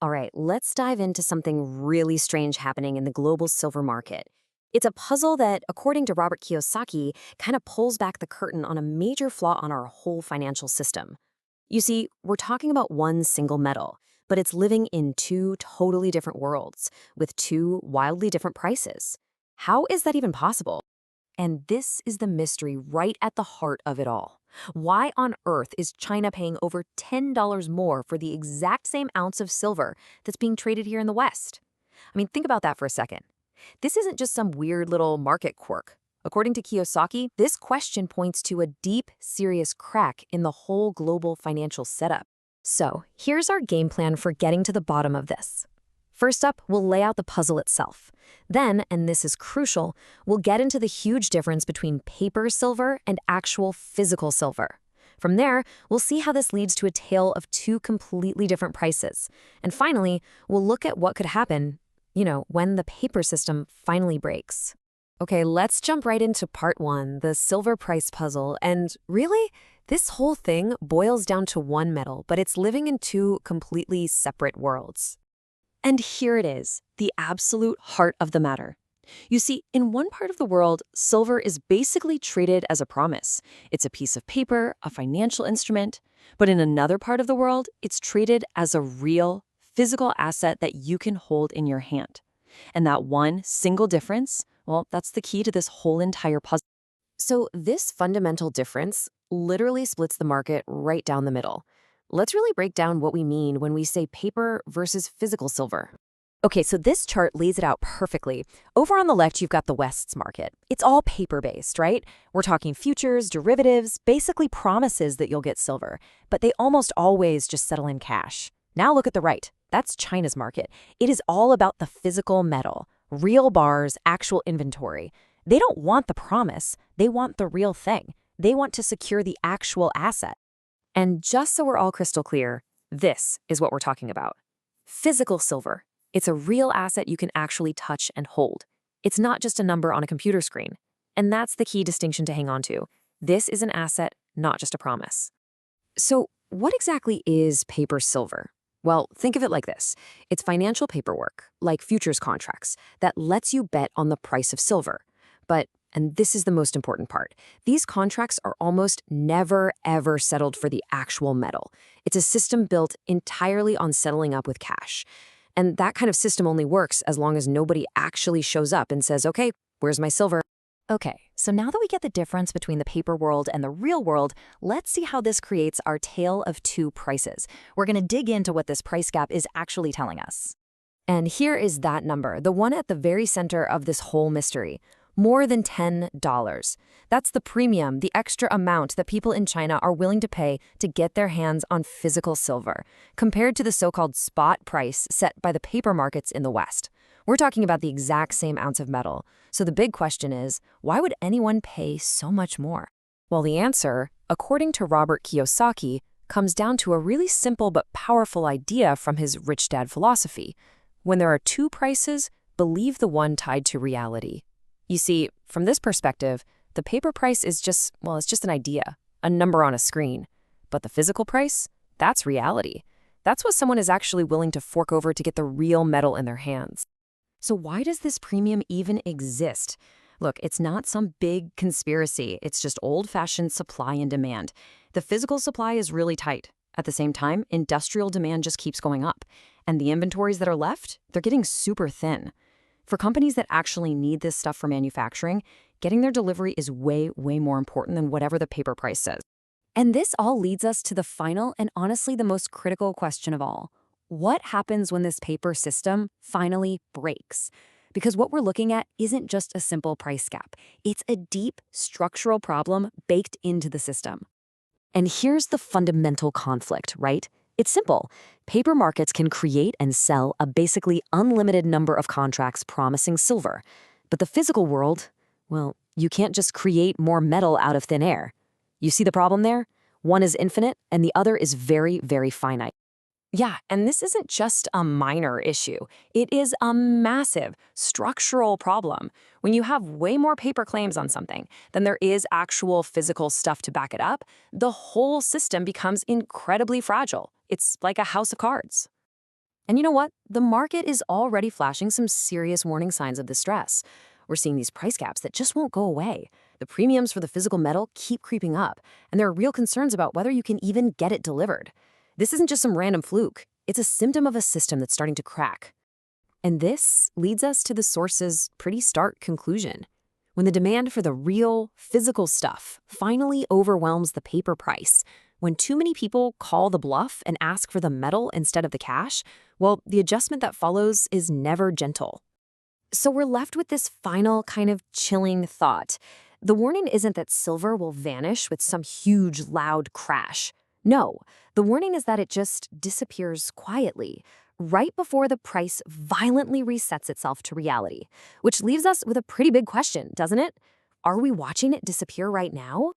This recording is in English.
All right, let's dive into something really strange happening in the global silver market. It's a puzzle that, according to Robert Kiyosaki, kind of pulls back the curtain on a major flaw on our whole financial system. You see, we're talking about one single metal, but it's living in two totally different worlds with two wildly different prices. How is that even possible? And this is the mystery right at the heart of it all. Why on earth is China paying over $10 more for the exact same ounce of silver that's being traded here in the West? I mean, think about that for a second. This isn't just some weird little market quirk. According to Kiyosaki, this question points to a deep, serious crack in the whole global financial setup. So, here's our game plan for getting to the bottom of this. First up, we'll lay out the puzzle itself. Then, and this is crucial, we'll get into the huge difference between paper silver and actual physical silver. From there, we'll see how this leads to a tale of two completely different prices. And finally, we'll look at what could happen, when the paper system finally breaks. Okay, let's jump right into part one, the silver price puzzle. And really, this whole thing boils down to one metal, but it's living in two completely separate worlds. And here it is, the absolute heart of the matter. You see, in one part of the world, silver is basically treated as a promise. It's a piece of paper, a financial instrument. But in another part of the world, it's treated as a real, physical asset that you can hold in your hand. And that one single difference, well, that's the key to this whole entire puzzle. So this fundamental difference literally splits the market right down the middle. Let's really break down what we mean when we say paper versus physical silver. Okay, so this chart lays it out perfectly. Over on the left, you've got the West's market. It's all paper-based, right? We're talking futures, derivatives, basically promises that you'll get silver, but they almost always just settle in cash. Now look at the right. That's China's market. It is all about the physical metal, real bars, actual inventory. They don't want the promise. They want the real thing. They want to secure the actual asset. And just so we're all crystal clear, this is what we're talking about. Physical silver. It's a real asset you can actually touch and hold. It's not just a number on a computer screen. And that's the key distinction to hang on to. This is an asset, not just a promise. So what exactly is paper silver? Well, think of it like this. It's financial paperwork, like futures contracts, that lets you bet on the price of silver. But, and this is the most important part, these contracts are almost never, ever settled for the actual metal. It's a system built entirely on settling up with cash. And that kind of system only works as long as nobody actually shows up and says, okay, where's my silver? Okay, so now that we get the difference between the paper world and the real world, let's see how this creates our tale of two prices. We're going to dig into what this price gap is actually telling us. And here is that number, the one at the very center of this whole mystery. More than $10. That's the premium, the extra amount that people in China are willing to pay to get their hands on physical silver, compared to the so-called spot price set by the paper markets in the West. We're talking about the exact same ounce of metal. So the big question is, why would anyone pay so much more? Well, the answer, according to Robert Kiyosaki, comes down to a really simple but powerful idea from his Rich Dad philosophy. When there are two prices, believe the one tied to reality. You see, from this perspective, the paper price is just an idea, a number on a screen. But the physical price, that's reality. That's what someone is actually willing to fork over to get the real metal in their hands. So why does this premium even exist? Look, it's not some big conspiracy. It's just old-fashioned supply and demand. The physical supply is really tight. At the same time, industrial demand just keeps going up. And the inventories that are left, they're getting super thin. For companies that actually need this stuff for manufacturing, getting their delivery is way, way more important than whatever the paper price says. And this all leads us to the final and honestly the most critical question of all. What happens when this paper system finally breaks? Because what we're looking at isn't just a simple price gap. It's a deep structural problem baked into the system. And here's the fundamental conflict, right? It's simple. Paper markets can create and sell a basically unlimited number of contracts promising silver. But the physical world, well, you can't just create more metal out of thin air. You see the problem there? One is infinite and the other is very, very finite. Yeah, and this isn't just a minor issue. It is a massive structural problem. When you have way more paper claims on something than there is actual physical stuff to back it up, the whole system becomes incredibly fragile. It's like a house of cards. And you know what? The market is already flashing some serious warning signs of distress. We're seeing these price gaps that just won't go away. The premiums for the physical metal keep creeping up, and there are real concerns about whether you can even get it delivered. This isn't just some random fluke, it's a symptom of a system that's starting to crack. And this leads us to the source's pretty stark conclusion. When the demand for the real, physical stuff finally overwhelms the paper price, when too many people call the bluff and ask for the metal instead of the cash, well, the adjustment that follows is never gentle. So we're left with this final kind of chilling thought. The warning isn't that silver will vanish with some huge, loud crash. No, the warning is that it just disappears quietly, right before the price violently resets itself to reality, which leaves us with a pretty big question, doesn't it? Are we watching it disappear right now?